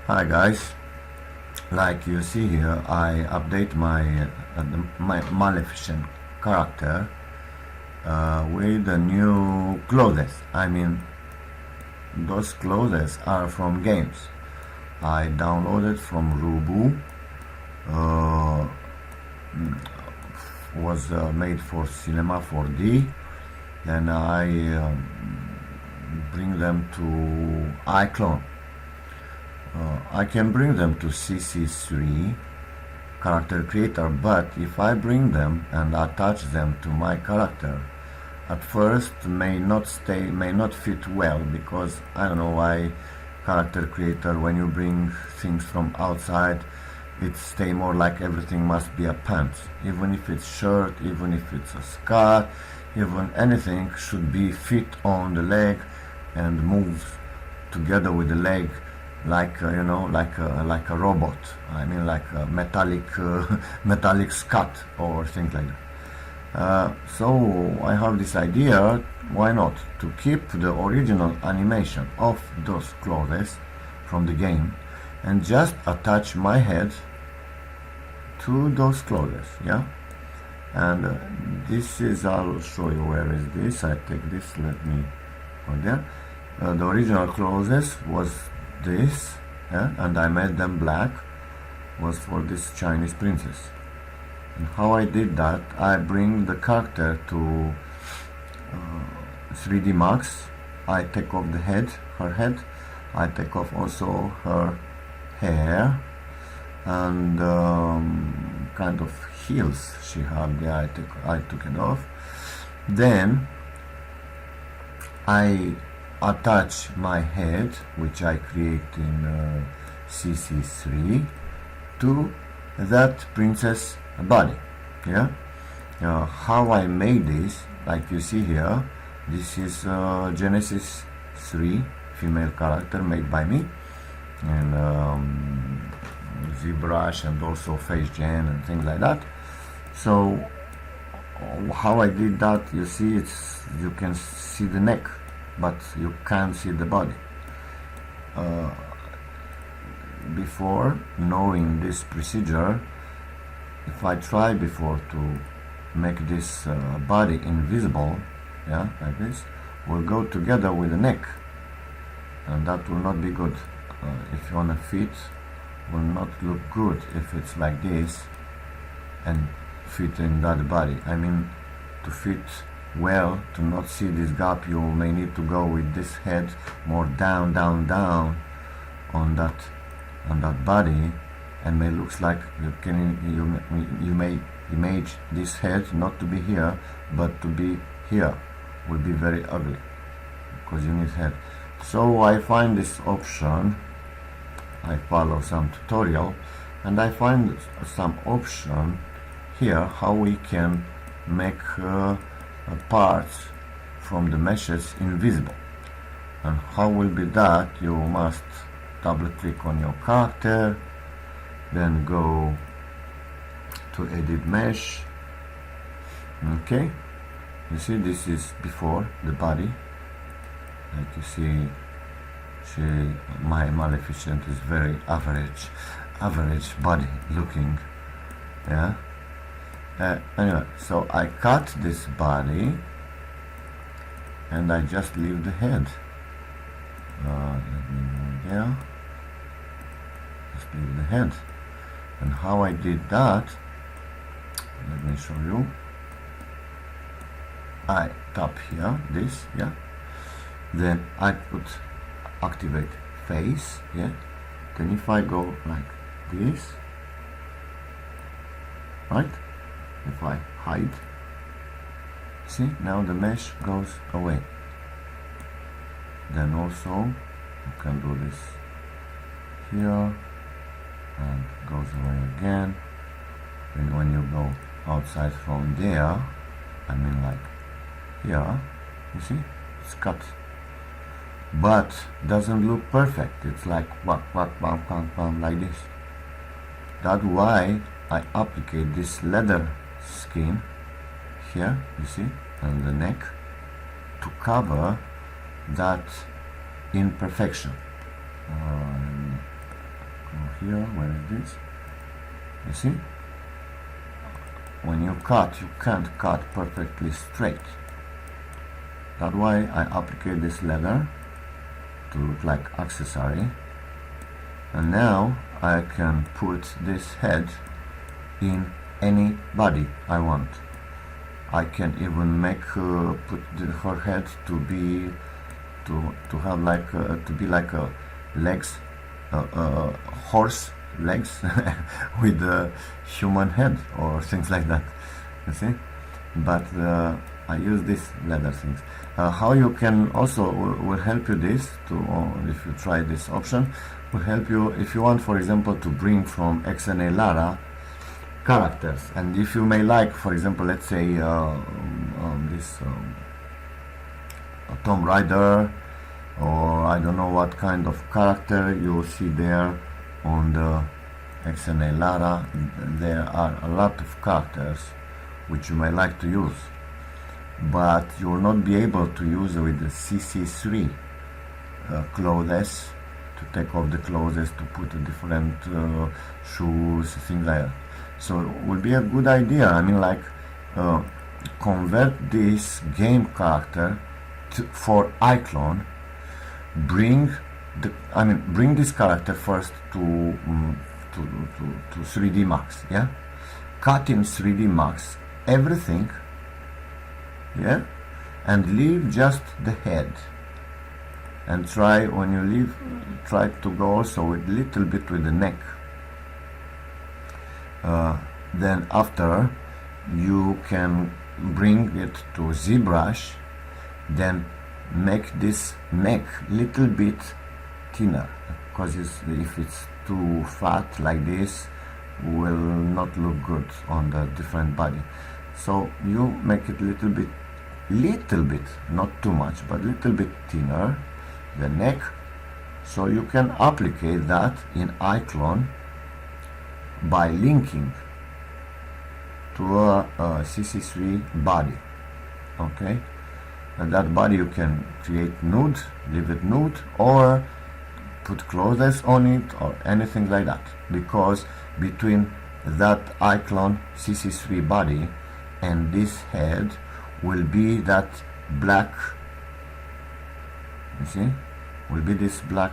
Hi guys, like you see here, I update my Maleficent character with the new clothes. I mean, those clothes are from games. I downloaded from Rubu. Was made for Cinema 4D. Then I bring them to iClone. I can bring them to CC3 character creator, but if I bring them and attach them to my character, at first may not fit well, because I don't know why character creator, when you bring things from outside, it stay more like everything must be a pants. Even if it's shirt, even if it's a skirt, even anything should be fit on the leg and moves together with the leg, like like a robot. I mean, like a metallic scut or things like that. So I have this idea, why not to keep the original animation of those clothes from the game and just attach my head to those clothes, yeah. And this is, I'll show you where is this. I take this, let me go there. The original clothes was this, yeah, and I made them black, was for this Chinese princess. And how I did that, I bring the character to 3D Max. I take off the head, her head, I take off also her hair, and kind of heels she had there. I took it off. Then I attach my head, which I create in CC3, to that princess body, yeah. How I made this, like you see here, this is Genesis 3 female character made by me, and ZBrush, and also face gen and things like that. So how I did that, you see, you can see the neck, but you can't see the body. Before knowing this procedure, if I try before to make this body invisible, yeah, like this, will go together with the neck, and that will not be good. If you wanna fit, will not look good if it's like this and fit in that body. I mean, to fit well, to not see this gap, you may need to go with this head more down on that body, and may looks like you may image this head not to be here but to be here. Will be very ugly because you need head. So I find this option, I follow some tutorial, and I find some option here how we can make parts from the meshes invisible. And how will be that? You must double click on your character, then go to edit mesh. Okay, you see, this is before the body. Like you see, my Maleficent is very average body looking, yeah. Anyway, so I cut this body and I just leave the head. Let me go there, just leave the head. And how I did that, let me show you. I tap here, this, yeah, then I put activate face, yeah. Then if I go like this, right, if I hide, see, now the mesh goes away. Then also you can do this here and goes away again. And when you go outside from there, I mean like here, you see, it's cut, but doesn't look perfect. It's like bam, bam, like this. That's why I applicate this leather skin here, you see, on the neck, to cover that imperfection. here. Where is this? You see, when you cut, you can't cut perfectly straight. That's why I apply this leather to look like accessory. And now I can put this head in any body I want. I can even make put her head to be to have like to be like a legs, horse legs with a human head or things like that. You see, but I use this leather things. How you can also will help you this to if you try this option will help you if you want, for example, to bring from Xnalara characters, and if you may like, for example, let's say this Tomb Raider, or I don't know what kind of character you see there on the Xnalara. There are a lot of characters which you may like to use, but you will not be able to use with the CC3 clothes, to take off the clothes, to put different shoes, things like that. So it would be a good idea, I mean, like convert this game character for iClone, bring this character first to 3D Max, yeah, cut in 3D Max everything, yeah, and leave just the head, and try when you leave, try to go also with little bit with the neck. Then after you can bring it to ZBrush, then make this neck little bit thinner, because if it's too fat like this will not look good on the different body. So you make it little bit, not too much, but little bit thinner, the neck, so you can apply that in iClone by linking to a CC3 body. Okay, and that body you can create nude, leave it nude, or put clothes on it, or anything like that, because between that iClone CC3 body and this head will be that black, you see, will be this black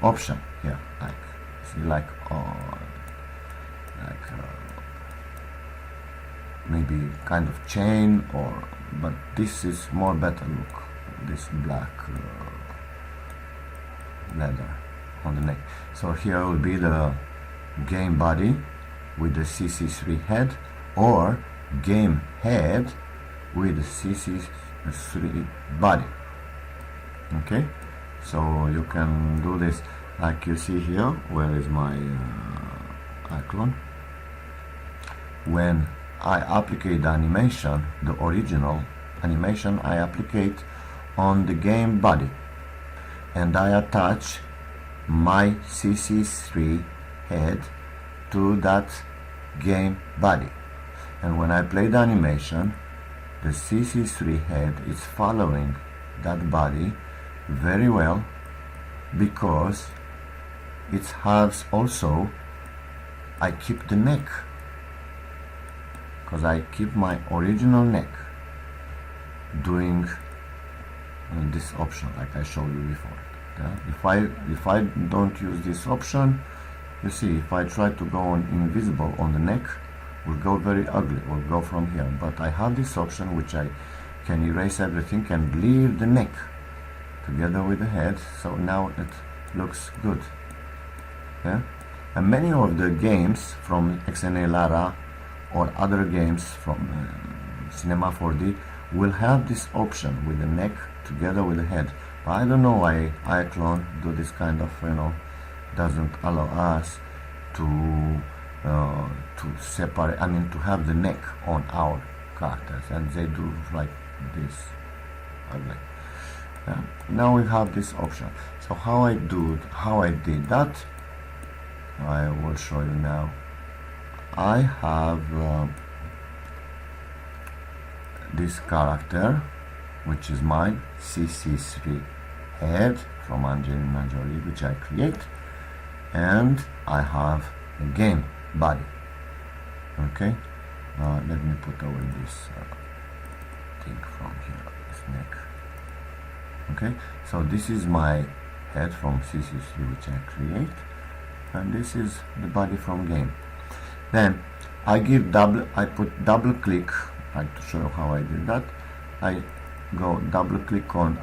option here, like, see, like maybe kind of chain, or but this is more better look, this black leather on the neck. So here will be the game body with the CC3 head, or game head with the CC3 body. Okay, so you can do this like you see here. Where is my iClone? When I apply the animation, the original animation, I apply on the game body, and I attach my CC3 head to that game body, and when I play the animation, the CC3 head is following that body very well, because it has also, I keep the neck, because I keep my original neck doing this option like I showed you before. Yeah? If I don't use this option, you see, if I try to go on invisible on the neck, will go very ugly, will go from here. But I have this option which I can erase everything and leave the neck together with the head, so now it looks good. Yeah? And many of the games from Xnalara or other games from Cinema 4D will have this option with the neck together with the head. But I don't know why iClone do this kind of, doesn't allow us to separate, I mean to have the neck on our characters, and they do like this ugly. Yeah. Now we have this option. So how I did that, I will show you now. I have this character, which is my CC3 head from Angelina Jolie, which I create, and I have a game body. Okay, let me put away this thing from here, this neck. Okay, so this is my head from CC3 which I create, and this is the body from game. Then I put double click. I like to show you how I did that. I go double click on,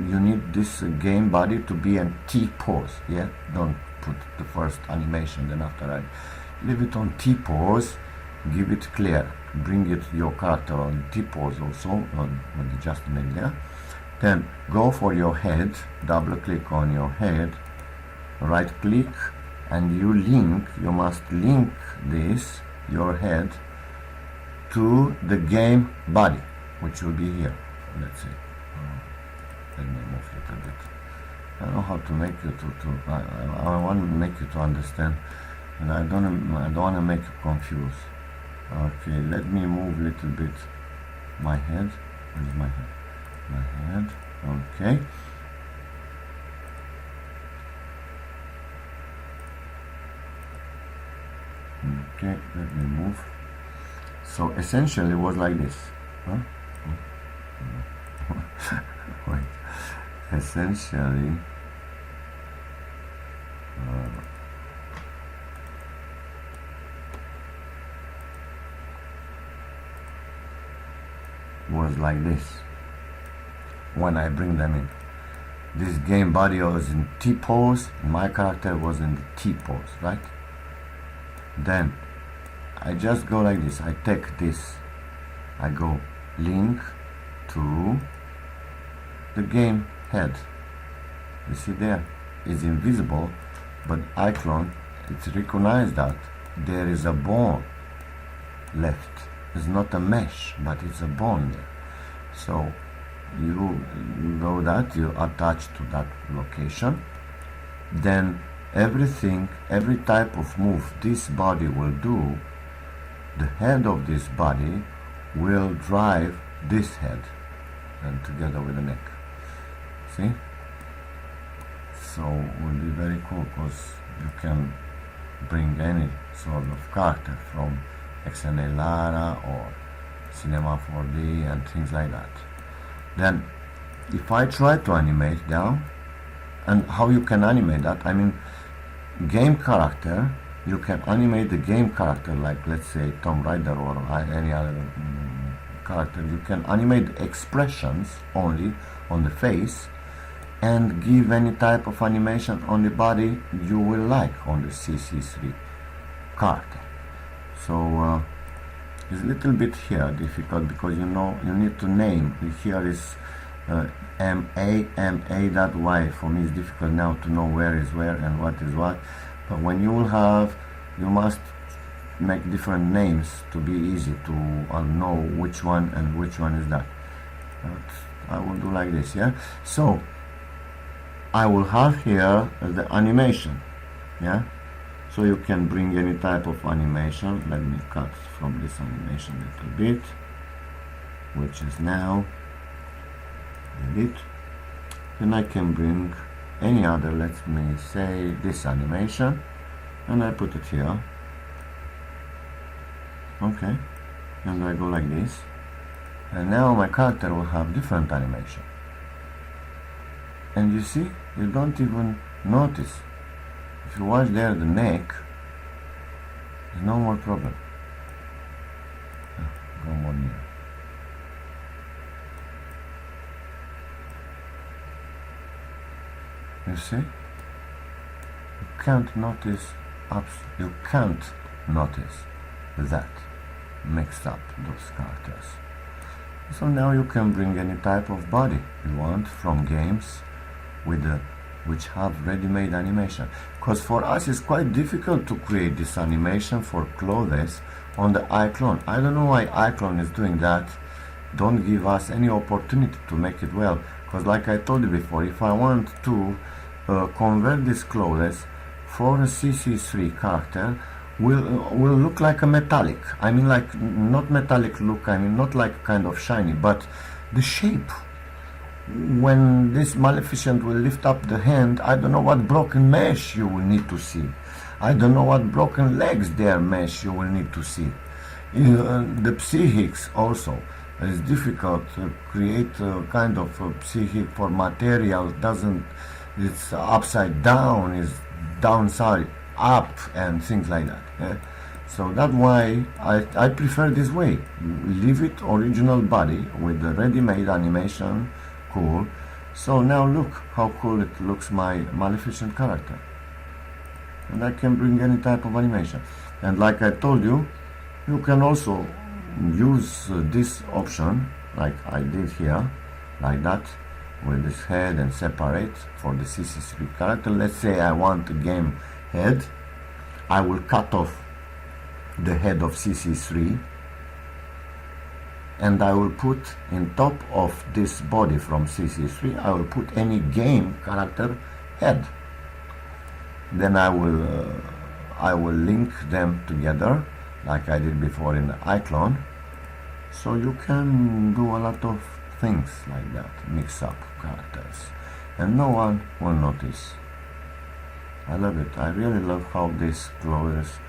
you need this game body to be in T pose, yeah? Don't put the first animation, then after I leave it on T pose, give it clear, bring it your character on T pose also, on the adjustment there. Then go for your head, double click on your head, right click, and you must link this, your head, to the game body, which will be here. Let's see. Let me move it a bit. I don't know how to make you I want to make you to understand, and I don't want to make you confused. Okay, let me move a little bit my head. Where is my head? My head. Okay. Okay, let me move. So essentially it was like this. Huh? Wait. Essentially was like this when I bring them in. This game body was in T pose, my character was in the T pose, right? Then I just go like this. I take this, I go link to the game head. You see there, it's invisible, but iClone, it's recognized that there is a bone left. It's not a mesh, but it's a bone there. So you go that, you attach to that location, then everything, every type of move this body will do, the head of this body will drive this head, and together with the neck. See? So it will be very cool, because you can bring any sort of character from Xnalara or Cinema 4D and things like that. Then if I try to animate down, and how you can animate that, game character, you can animate the game character, like let's say Tomb Raider or any other character. You can animate expressions only on the face and give any type of animation on the body you will like on the CC3 character. So it's a little bit here difficult, because you need to name. Here is MA, that why for me it's difficult now to know where is where and what is what. But when you will have, you must make different names to be easy to know which one and which one is that. But I will do like this, yeah. So I will have here the animation, yeah. So you can bring any type of animation. Let me cut from this animation a little bit, which is now delete. Then I can bring any other, let me say this animation, and I put it here. Okay, and I go like this, and now my character will have different animation. And you see, you don't even notice. If you watch there the neck, there's no more problem. Go more near. You see? You can't notice that mixed up those characters. So now you can bring any type of body you want from games which have ready-made animation. Because for us it's quite difficult to create this animation for clothes on the iClone. I don't know why iClone is doing that. Don't give us any opportunity to make it well. Because like I told you before, if I want to convert this clothes for a CC3 character, will look like a metallic. Like not metallic look, not like kind of shiny, but the shape when this Maleficent will lift up the hand, I don't know what broken mesh you will need to see. I don't know what broken legs there mesh you will need to see. The psychics also. It's difficult to create a kind of a psychic for material. It's upside down, it's downside up and things like that. Yeah? So that's why I prefer this way. Leave it original body with the ready-made animation. Cool. So now look how cool it looks, my Maleficent character. And I can bring any type of animation. And like I told you, you can also use this option like I did here, like that, with this head and separate for the CC3 character. Let's say I want a game head. I will cut off the head of CC3 and I will put in top of this body from CC3, I will put any game character head. Then I will link them together like I did before in the icon. So you can do a lot of things like that, mix up characters, and no one will notice. I love it. I really love how this clothes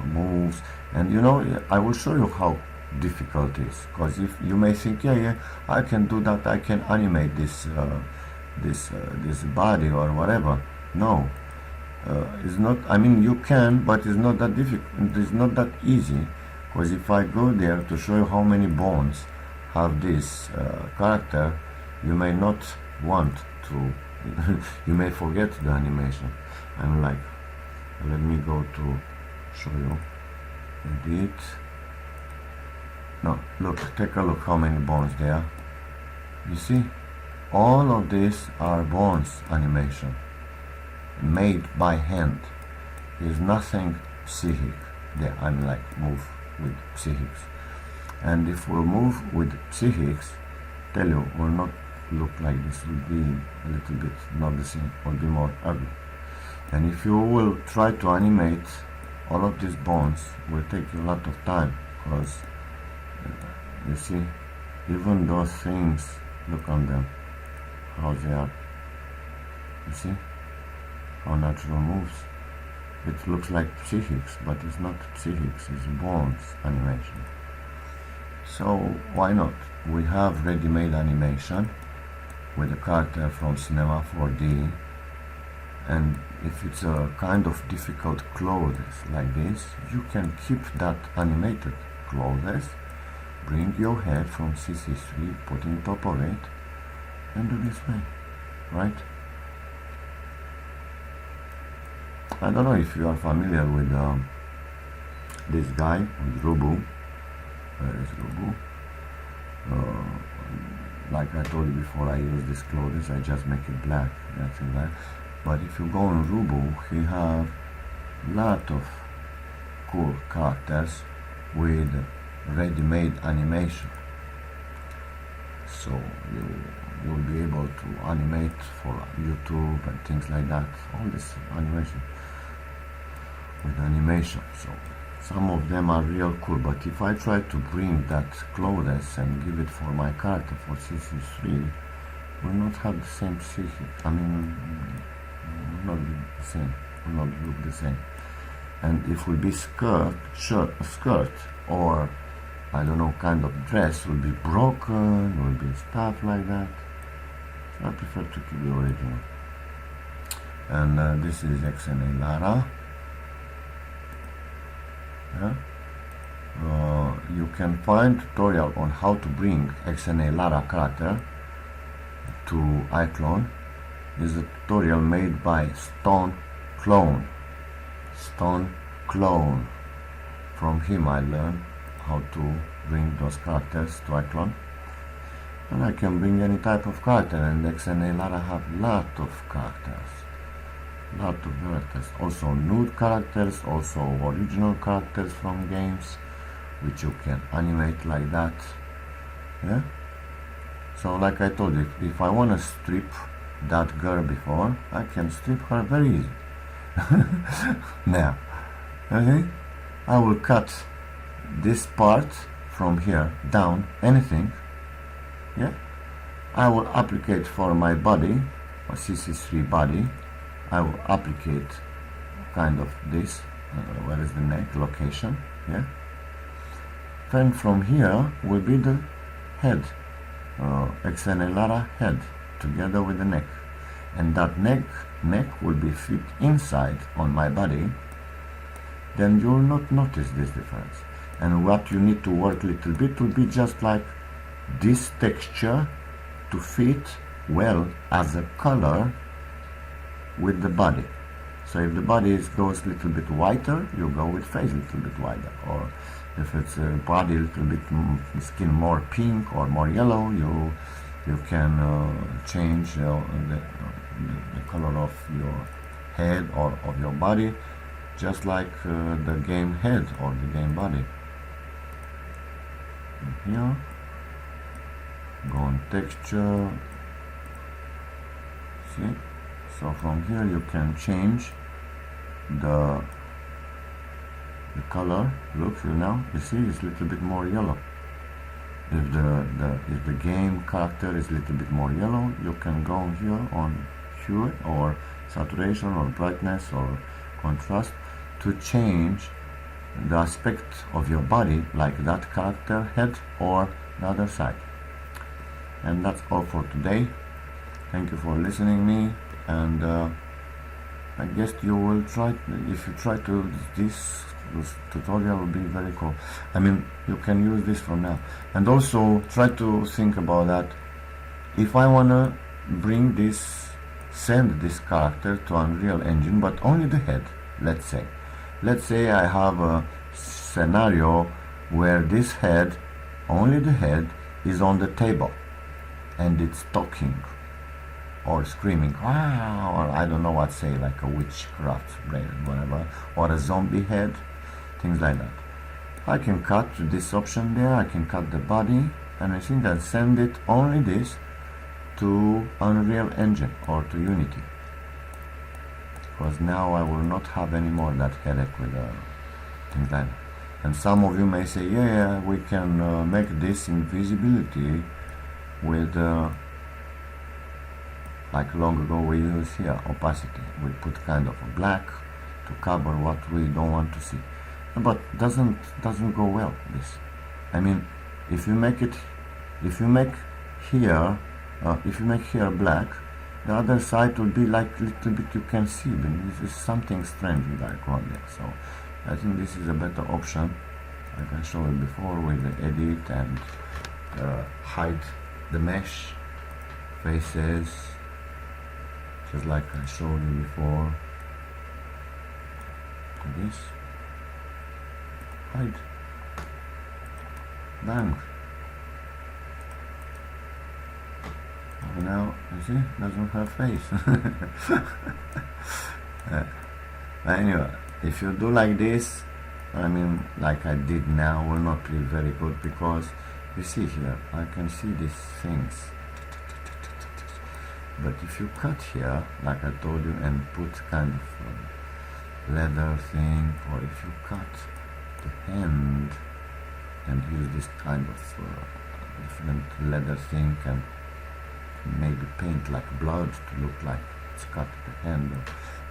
moves, and you know, I will show you how difficult it is, because if you may think, yeah, I can do that, I can animate this this body or whatever. No, it's not. I mean, you can, but it's not that difficult. It's not that easy, because if I go there to show you how many bones have this character, you may not want to. You may forget the animation. I'm like, let me go to show you. Edit. No, look, take a look how many bones there. You see, all of these are bones animation, made by hand. There's nothing psychic there. I'm like, move with psychics. And if we move with psychics, tell you, will not look like this, will be a little bit not the same, will be more ugly. And if you will try to animate all of these bones, will take a lot of time, because you see, even those things, look on them, how they are. You see how natural moves. It looks like psychics, but it's not psychics, it's bones animation. So why not? We have ready-made animation with a character from Cinema 4D, and if it's a kind of difficult clothes like this, you can keep that animated clothes, bring your head from CC3, put on top of it, and do this way, right? I don't know if you are familiar with this guy, with Rubu. Where is Rubu? Like I told you before, I use this clothes, I just make it black, that's in there. But if you go on Rubu, he have lot of cool characters with ready-made animation. So you'll be able to animate for YouTube and things like that. All this animation with animation. So some of them are real cool, but if I try to bring that clothes and give it for my character for CC3, will not have the same psychic. I mean, will not be the same. Will not look the same. And if will be skirt, or I don't know, kind of dress will be broken, will be stuff like that. So I prefer to keep the original. And this is Xnalara. Yeah. You can find tutorial on how to bring Xnalara character to iClone. Is a tutorial made by Stone Clone. From him I learned how to bring those characters to iClone. And I can bring any type of character, and Xnalara have lot of characters. Also nude characters, also original characters from games, which you can animate like that. Yeah. So like I told you, if I want to strip that girl before, I can strip her very easy. Now, okay, I will cut this part from here down, anything, yeah, I will applicate for my body, or CC3 body, I will applicate kind of this, where is the neck location, here. Then from here will be the head, Xnalara head, together with the neck. And that neck will be fit inside on my body. Then you will not notice this difference. And what you need to work a little bit will be just like this texture to fit well as a color with the body. So if the body goes a little bit whiter, you go with face a little bit wider. Or if it's a body a little bit skin more pink or more yellow, you can change the color of your head or of your body, just like the game head or the game body. And here, go on texture. See? So from here you can change the color. Look here now, you see it's a little bit more yellow. If the game character is a little bit more yellow, you can go here on hue or saturation or brightness or contrast to change the aspect of your body, like that character head or the other side. And that's all for today. Thank you for listening me, and I guess you will try, if you try to, this tutorial will be very cool. I mean, you can use this from now. And also try to think about that. If I wanna bring this, send this character to Unreal Engine, but only the head, let's say I have a scenario where this head, only the head, is on the table and it's talking or screaming, wow, or I don't know what say, like a witchcraft brain, whatever, or a zombie head, things like that. I can cut this option there, I can cut the body, and I think I'll send it, only this, to Unreal Engine or to Unity. Because now I will not have any more that headache with things like that. And some of you may say, yeah, we can make this invisibility with like long ago we used here, opacity. We put kind of a black to cover what we don't want to see. But doesn't go well, this. I mean, if you make here black, the other side will be like little bit you can see, but this is something strange with icon there. So I think this is a better option. Like I showed it before with the edit and hide the mesh faces, just like I showed you before. This hide, bang. Oh, now you see, doesn't have face. Anyway, if you do like this, I mean, like I did now, will not be very good, because you see here, I can see these things. But if you cut here, like I told you, and put kind of leather thing, or if you cut the hand and use this kind of different leather thing and maybe paint like blood to look like it's cut the hand,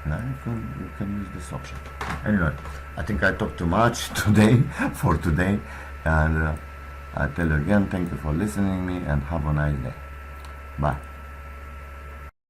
now you can use this option. Anyway, I think I talked too much today for today, and I tell you again, thank you for listening me, and have a nice day. Bye.